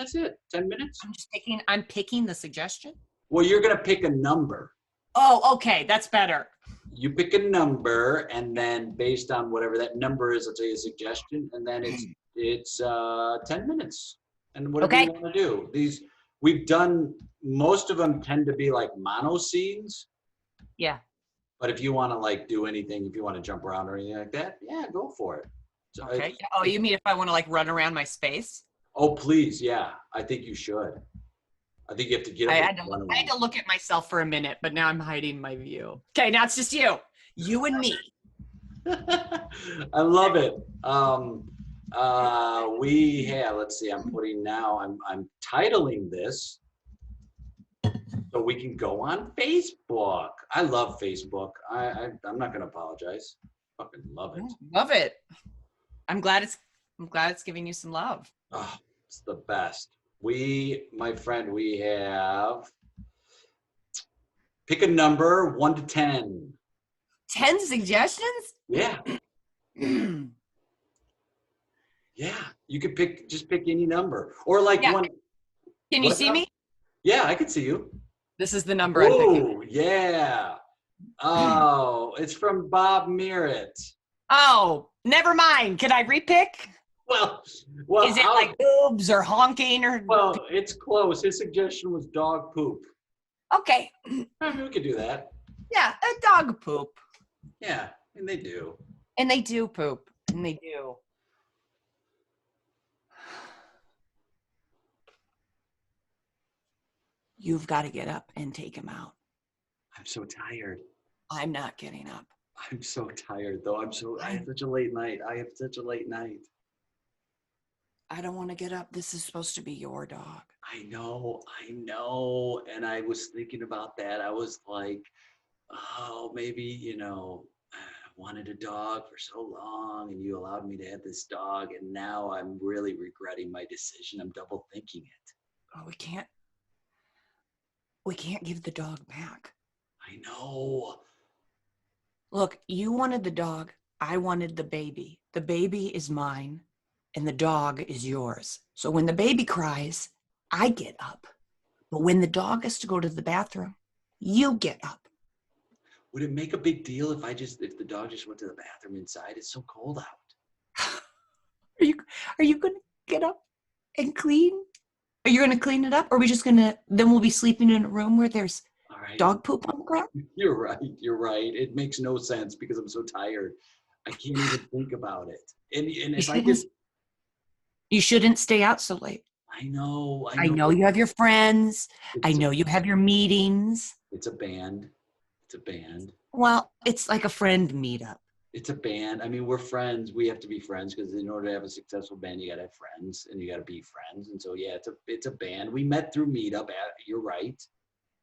That's it. 10 minutes. I'm picking the suggestion. Well, you're going to pick a number. Oh, okay. That's better. You pick a number, and then based on whatever that number is, I'll tell you a suggestion, and then it's 10 minutes. And whatever you want to do. We've done, most of them tend to be like mono scenes. Yeah. But if you want to like do anything, if you want to jump around or anything like that, yeah, go for it. So okay. Oh, you mean if I want to like run around my space? Oh, please. Yeah. I think you should. I think you have to get up. I had to look at myself for a minute, but now I'm hiding my view. Okay. Now it's just you and me. I love it. Let's see, I'm titling this so we can go on Facebook. I love Facebook. I'm not going to apologize. Fucking love it. Love it. I'm glad it's giving you some love. Oh, it's the best. My friend, we have, pick a number 1 to 10. 10 suggestions? Yeah. Yeah, you could pick any number, or like one. Can you see me? Yeah, I can see you. This is the number I'm picking. Oh, yeah. Oh, it's from Bob Miret. Oh, never mind. Can I repick? Well, is it like boobs or honking or? Well, it's close. His suggestion was dog poop. Okay. We could do that. Yeah, a dog poop. Yeah, and they do. And they do poop. And they do. You've got to get up and take him out. I'm so tired. I'm not getting up. I'm so tired, though. I have such a late night. I don't want to get up. This is supposed to be your dog. I know. And I was thinking about that. I was like, oh, maybe, I wanted a dog for so long and you allowed me to have this dog. And now I'm really regretting my decision. I'm double thinking it. Oh, we can't give the dog back. I know. Look, you wanted the dog. I wanted the baby. The baby is mine and the dog is yours. So when the baby cries, I get up. But when the dog has to go to the bathroom, you get up. Would it make a big deal if the dog just went to the bathroom inside? It's so cold out. Are you going to get up and clean? Are you going to clean it up? Or are we just then we'll be sleeping in a room where there's dog poop on the ground? You're right. It makes no sense because I'm so tired. I can't even think about it. And if you shouldn't stay out so late. I know. I know you have your friends. I know you have your meetings. It's a band. Well, it's like a friend meetup. It's a band. I mean, we're friends. We have to be friends because in order to have a successful band, you got to have friends and you got to be friends. And so, yeah, it's a band. We met through meetup. You're right.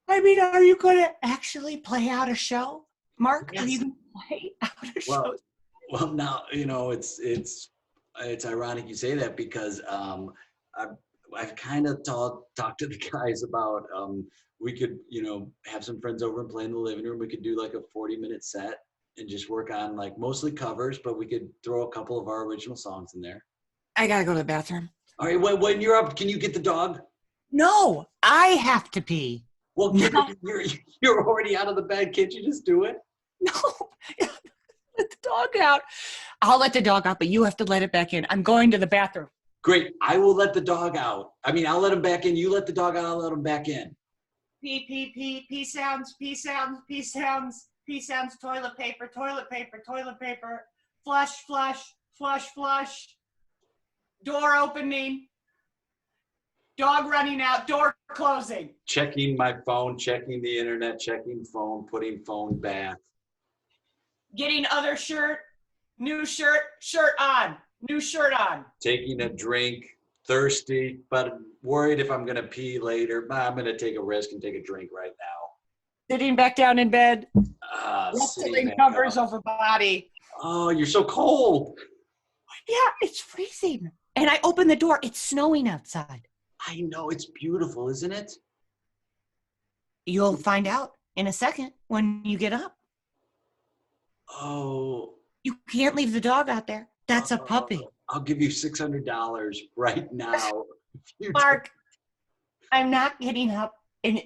I mean, are you going to actually play out a show, Mark? Yes. Are you going to play out a show? Well, now, it's ironic you say that because I've kind of talked to the guys about we could, have some friends over and play in the living room. We could do like a 40-minute set and just work on like mostly covers, but we could throw a couple of our original songs in there. I got to go to the bathroom. All right, when you're up, can you get the dog? No, I have to pee. Well, you're already out of the bed. Can't you just do it? No, let the dog out. I'll let the dog out, but you have to let it back in. I'm going to the bathroom. Great. I will let the dog out. I mean, I'll let him back in. You let the dog out. I'll let him back in. Pee, pee, pee, pee sounds, pee sounds, pee sounds, pee sounds, toilet paper, toilet paper, toilet paper, flush, flush, flush, flush, door opening, dog running out, door closing. Checking my phone, checking the internet, checking phone, putting phone back. Getting other shirt, new shirt, shirt on, new shirt on. Taking a drink, thirsty, but worried if I'm going to pee later. I'm going to take a risk and take a drink right now. Sitting back down in bed. Sitting covers over body. Oh, you're so cold. Yeah, it's freezing. And I open the door. It's snowing outside. I know. It's beautiful, isn't it? You'll find out in a second when you get up. Oh. You can't leave the dog out there. That's a puppy. I'll give you $600 right now Mark, I'm not getting up and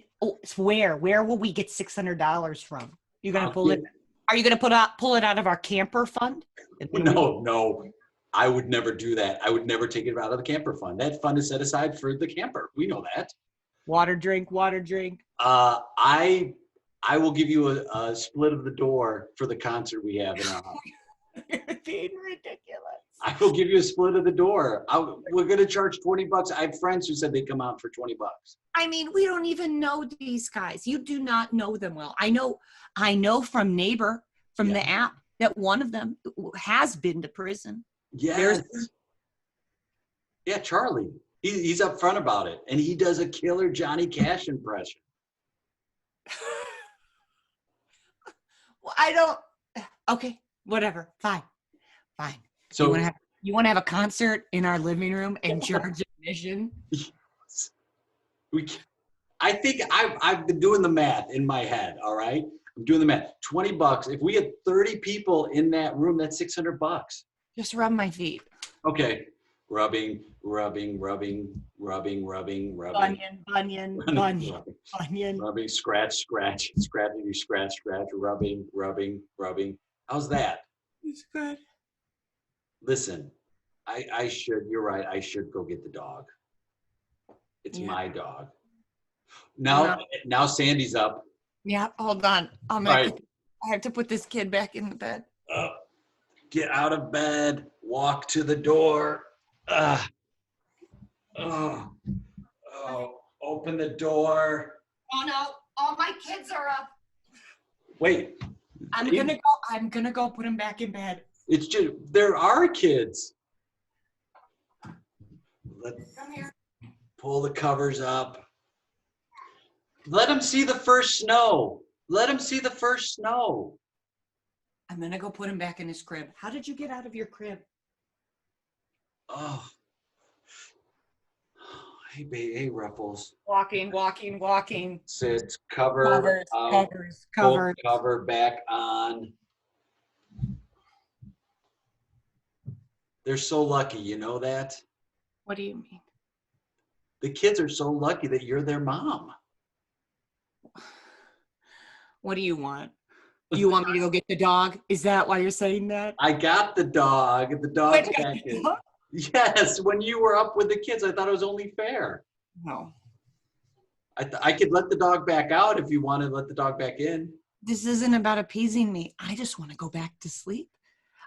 where will we get $600 from? You're going to pull it? Are you going to pull it out of our camper fund? No, I would never do that. I would never take it out of the camper fund. That fund is set aside for the camper. We know that. Water drink. I will give you a split of the door for the concert we have in our house. You're being ridiculous. I will give you a split of the door. We're going to charge $20. I have friends who said they come out for $20. I mean, we don't even know these guys. You do not know them well. I know from Neighbor, from the app, that one of them has been to prison. Yes. Yeah, Charlie. He's upfront about it, and he does a killer Johnny Cash impression. Well, okay, whatever, fine. So you want to have a concert in our living room and charge admission? I think I've been doing the math in my head. All right, I'm doing the math. $20. If we had 30 people in that room, that's $600. Just rub my feet. Okay. Rubbing. Bunion. Rubbing, scratch, rubbing. How's that? It's good. Listen, you're right. I should go get the dog. It's my dog. Now Sandy's up. Yeah, hold on. I have to put this kid back in the bed. Get out of bed. Walk to the door. Open the door. Oh no, all my kids are up. Wait. I'm gonna go put him back in bed. It's just, there are kids. Come here. Pull the covers up. Let him see the first snow. I'm gonna go put him back in his crib. How did you get out of your crib? Oh. Hey, baby. Hey, Ruffles. Walking. Sit. Cover. Covers. Cover back on. They're so lucky. You know that? What do you mean? The kids are so lucky that you're their mom. What do you want? You want me to go get the dog? Is that why you're saying that? I got the dog. The dog's back in. Yes, when you were up with the kids, I thought it was only fair. No. I could let the dog back out if you wanted to let the dog back in. This isn't about appeasing me. I just want to go back to sleep.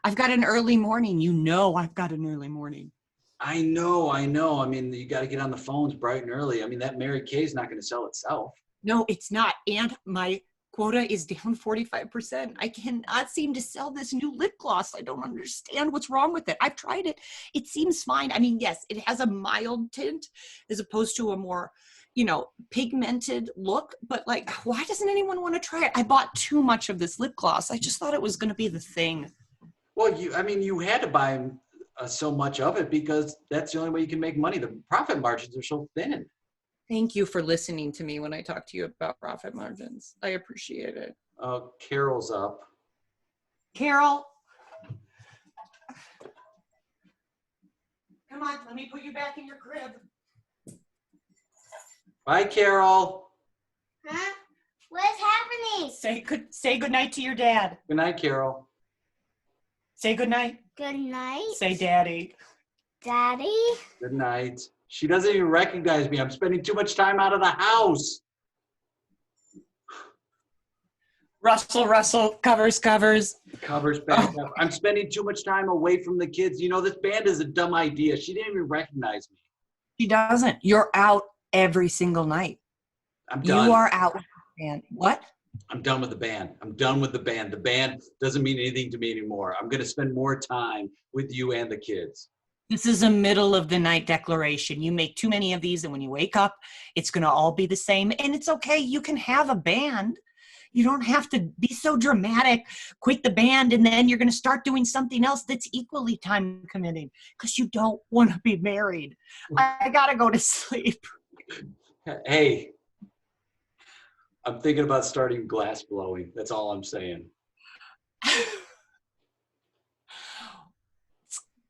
I've got an early morning. You know I've got an early morning. I know. I mean, you got to get on the phones bright and early. I mean, that Mary Kay is not going to sell itself. No, it's not. And my quota is down 45%. I cannot seem to sell this new lip gloss. I don't understand what's wrong with it. I've tried it. It seems fine. I mean, yes, it has a mild tint as opposed to a more, pigmented look. But like, why doesn't anyone want to try it? I bought too much of this lip gloss. I just thought it was going to be the thing. Well, you had to buy so much of it because that's the only way you can make money. The profit margins are so thin. Thank you for listening to me when I talk to you about profit margins. I appreciate it. Carol's up. Carol. Come on, let me put you back in your crib. Bye, Carol. Huh? What's happening? Say good night to your dad. Good night, Carol. Say good night. Good night. Say daddy. Daddy? Good night. She doesn't even recognize me. I'm spending too much time out of the house. Russell, covers. Covers back up. I'm spending too much time away from the kids. This band is a dumb idea. She didn't even recognize me. She doesn't. You're out every single night. I'm done. You are out with the band. What? I'm done with the band. The band doesn't mean anything to me anymore. I'm going to spend more time with you and the kids. This is a middle of the night declaration. You make too many of these, and when you wake up, it's going to all be the same. And it's okay. You can have a band. You don't have to be so dramatic. Quit the band, and then you're going to start doing something else that's equally time committing because you don't want to be married. I got to go to sleep. Hey, I'm thinking about starting glass blowing. That's all I'm saying.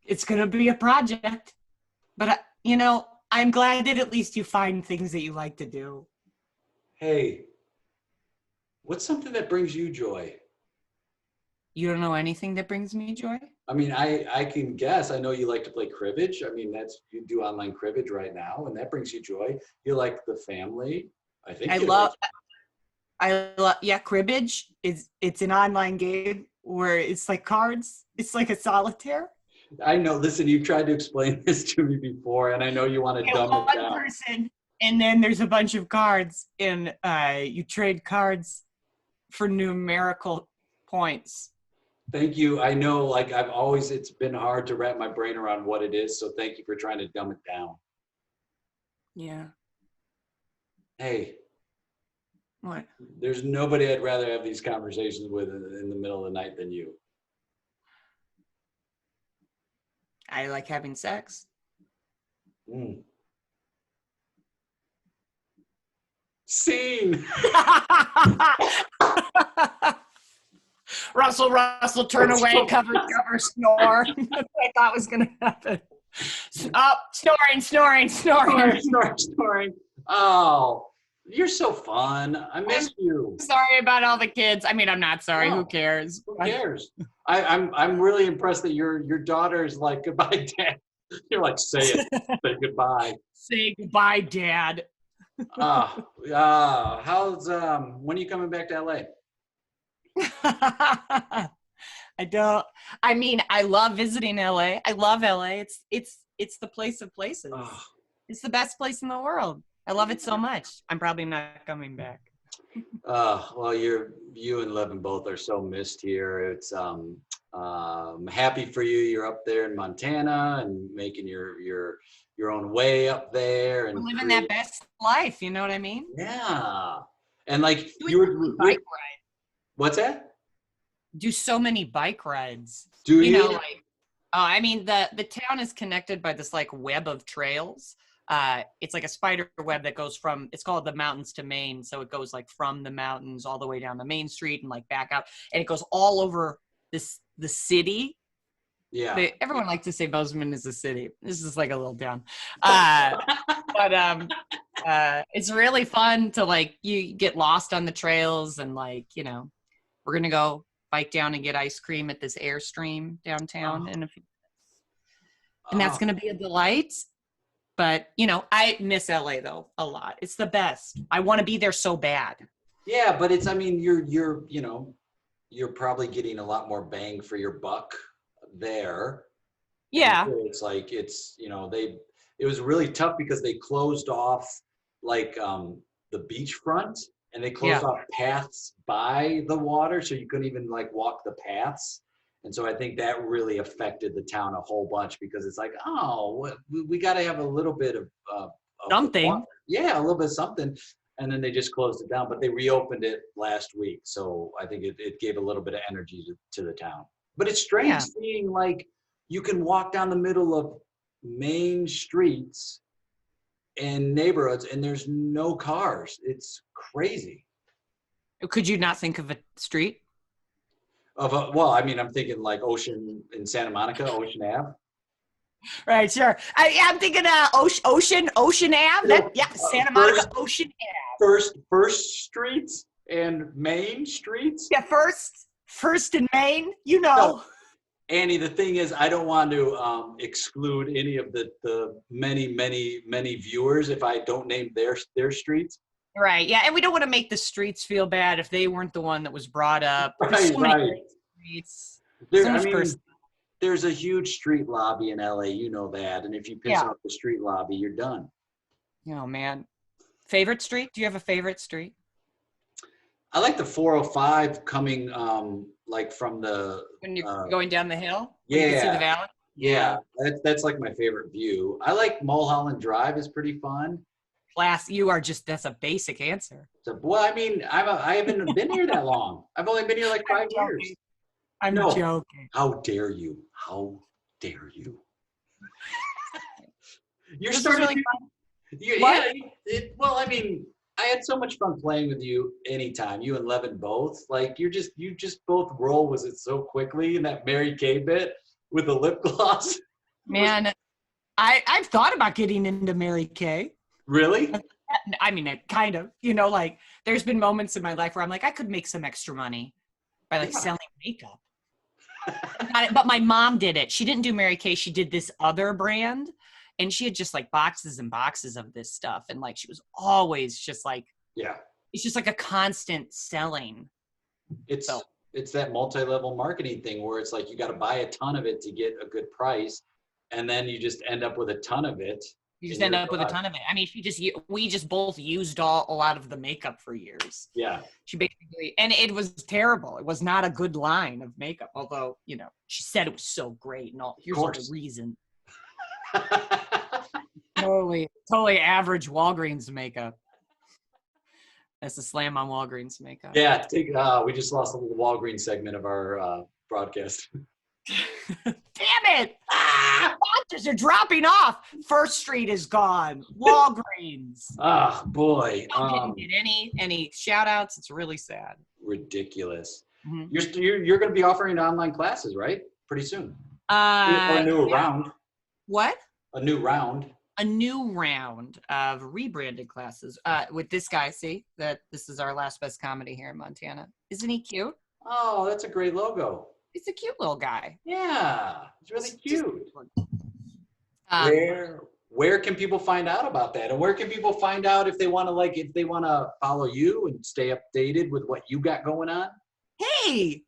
It's going to be a project, but I'm glad that at least you find things that you like to do. Hey, what's something that brings you joy? You don't know anything that brings me joy? I mean, I can guess. I know you like to play cribbage. I mean, you do online cribbage right now, and that brings you joy. You like the family. I think yeah, cribbage it's an online game where it's like cards. It's like a solitaire. I know. Listen, you've tried to explain this to me before, and I know you want to dumb it down. One person, and then there's a bunch of cards, and you trade cards for numerical points. Thank you. I know, like it's been hard to wrap my brain around what it is. So thank you for trying to dumb it down. Yeah. Hey. What? There's nobody I'd rather have these conversations with in the middle of the night than you. I like having sex. Scene. Russell, turn away, cover, snore. That's what I thought was going to happen. Oh, snoring. Oh, you're so fun. I miss you. Sorry about all the kids. I mean, I'm not sorry. No, who cares? Who cares? I'm really impressed that your daughter is like, goodbye, Dad. You're like, say it. Say goodbye. Say goodbye, Dad. How's when are you coming back to LA? I love visiting LA. I love LA. It's the place of places. Oh. It's the best place in the world. I love it so much. I'm probably not coming back. Well, you and Levin both are so missed here. It's I'm happy for you. You're up there in Montana and making your own way up there and living that best life. You know what I mean? Yeah. And like bike ride. What's that? Do so many bike rides. Do you? Know, like, I mean, the town is connected by this like web of trails. It's like a spider web that goes from, it's called the mountains to Maine. So it goes like from the mountains all the way down to Main Street and like back out. And it goes all over the city. Yeah. Everyone likes to say Bozeman is a city. This is like a little town. But it's really fun to like, you get lost on the trails and like, you know, we're going to go bike down and get ice cream at this Airstream downtown in a few minutes. And that's going to be a delight. But, you know, I miss LA though a lot. It's the best. I want to be there so bad. Yeah, but it's, I mean, you're probably getting a lot more bang for your buck there. Yeah. It's like, it was really tough because they closed off like the beachfront and they closed off paths by the water. So you couldn't even like walk the paths. And so I think that really affected the town a whole bunch because it's like, oh, we got to have a little bit of something. Yeah, a little bit of something. And then they just closed it down, but they reopened it last week. So I think it gave a little bit of energy to the town. But it's strange seeing like you can walk down the middle of main streets and neighborhoods and there's no cars. It's crazy. Could you not think of a street? Well, I mean, I'm thinking like Ocean in Santa Monica, Ocean Ave. Right, sure. I'm thinking Ocean Ave. Santa Monica, Ocean Ave. First Streets and Main Streets. Yeah, First and Main. You know. No. Annie, the thing is, I don't want to exclude any of the many viewers if I don't name their streets. Right. Yeah, and we don't want to make the streets feel bad if they weren't the one that was brought up. Right. So many streets. There's a huge street lobby in LA. You know that, and if you piss off the street lobby, you're done. Oh man, favorite street? Do you have a favorite street? I like the 405 coming like from the when you're going down the hill. Yeah. You can see the valley. Yeah, that's like my favorite view. I like Mulholland Drive is pretty fun. That's a basic answer. So, well, I mean, I haven't been here that long. I've only been here like 5 years. I'm joking. How dare you? How dare you? You're this starting really to, well, I mean, I had so much fun playing with you anytime. You and Levin both. Like you just both roll with it so quickly in that Mary Kay bit with the lip gloss. Man, I've thought about getting into Mary Kay. Really? I mean, it kind of, like there's been moments in my life where I'm like, I could make some extra money by like selling makeup. But my mom did it. She didn't do Mary Kay. She did this other brand, and she had just like boxes and boxes of this stuff. And like, she was always just like, Yeah. It's just like a constant selling. It's that multi-level marketing thing where it's like, you got to buy a ton of it to get a good price. And then you just end up with a ton of it. You just end up with a ton of it. I mean, we just both used a lot of the makeup for years. Yeah. She basically, and it was terrible. It was not a good line of makeup, although, she said it was so great and all. Here's all the reason. Totally average Walgreens makeup. That's a slam on Walgreens makeup. Yeah, we just lost a little Walgreens segment of our broadcast. Damn it! Sponsors are dropping off. First Street is gone. Walgreens. Oh boy. Didn't get any shout outs. It's really sad. Ridiculous. Mm-hmm. You're going to be offering online classes, right? Pretty soon. A new round. What? A new round. A new round of rebranded classes with this guy. See that this is our Last Best Comedy here in Montana. Isn't he cute? Oh, that's a great logo. He's a cute little guy. Yeah, it's really cute. Where can people find out about that? And where can people find out if they want to follow you and stay updated with what you got going on? Hey,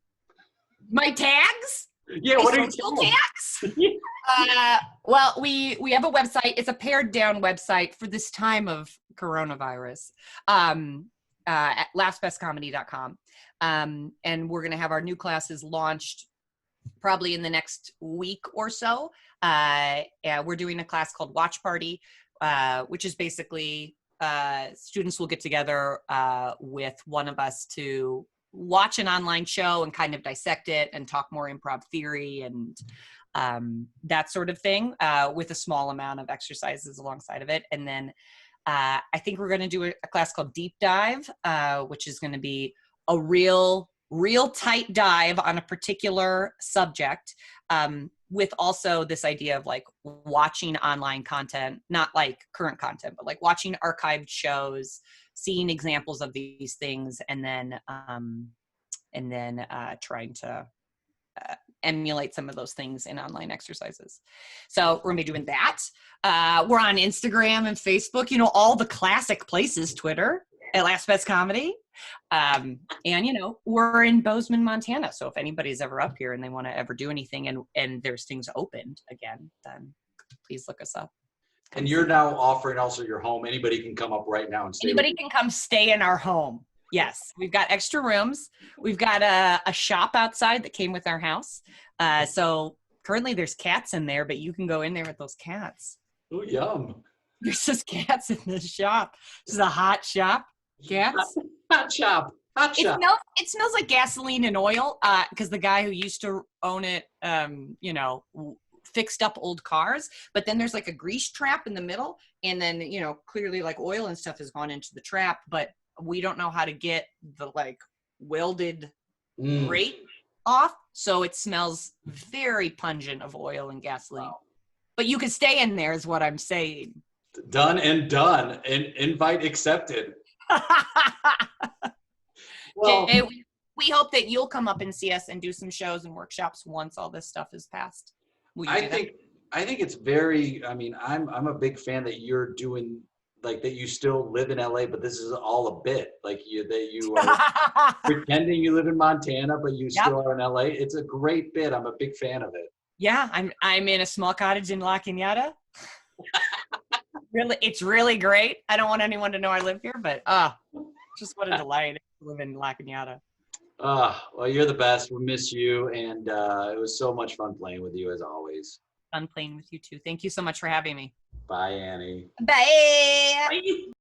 my tags? Yeah, what are your tags? Well, we have a website. It's a pared down website for this time of coronavirus. At lastbestcomedy.com. And we're going to have our new classes launched probably in the next week or so. We're doing a class called Watch Party, which is basically students will get together with one of us to watch an online show and kind of dissect it and talk more improv theory and that sort of thing with a small amount of exercises alongside of it. And then I think we're going to do a class called Deep Dive, which is going to be a real tight dive on a particular subject, with also this idea of like watching online content, not like current content, but like watching archived shows, seeing examples of these things, and then trying to emulate some of those things in online exercises. So we're gonna be doing that. We're on Instagram and Facebook, all the classic places, Twitter at Last Best Comedy. And we're in Bozeman, Montana. So if anybody's ever up here and they want to ever do anything and there's things opened again, then please look us up. And you're now offering also your home. Anybody can come up right now and stay. Anybody can come stay in our home. Yes, we've got extra rooms. We've got a shop outside that came with our house. So currently there's cats in there, but you can go in there with those cats. Oh, yum. There's just cats in the shop. This is a hot shop. Cats. Hot shop. It smells like gasoline and oil because the guy who used to own it, fixed up old cars. But then there's like a grease trap in the middle. And then, clearly like oil and stuff has gone into the trap. But we don't know how to get the like welded grate off. So it smells very pungent of oil and gasoline. Wow. But you can stay in there is what I'm saying. Done and done. And invite accepted. Well, we hope that you'll come up and see us and do some shows and workshops once all this stuff is passed. I think it's very, I'm a big fan that you're doing, like, that you still live in LA, but this is all a bit, like you are pretending you live in Montana, but you still are in LA. It's a great bit. I'm a big fan of it. Yeah, I'm in a small cottage in La Cañada. Really, it's really great. I don't want anyone to know I live here, but just what a delight to live in La Cañada. Well, you're the best. We miss you, and it was so much fun playing with you as always. Fun playing with you too. Thank you so much for having me. Bye, Annie. Bye. Bye.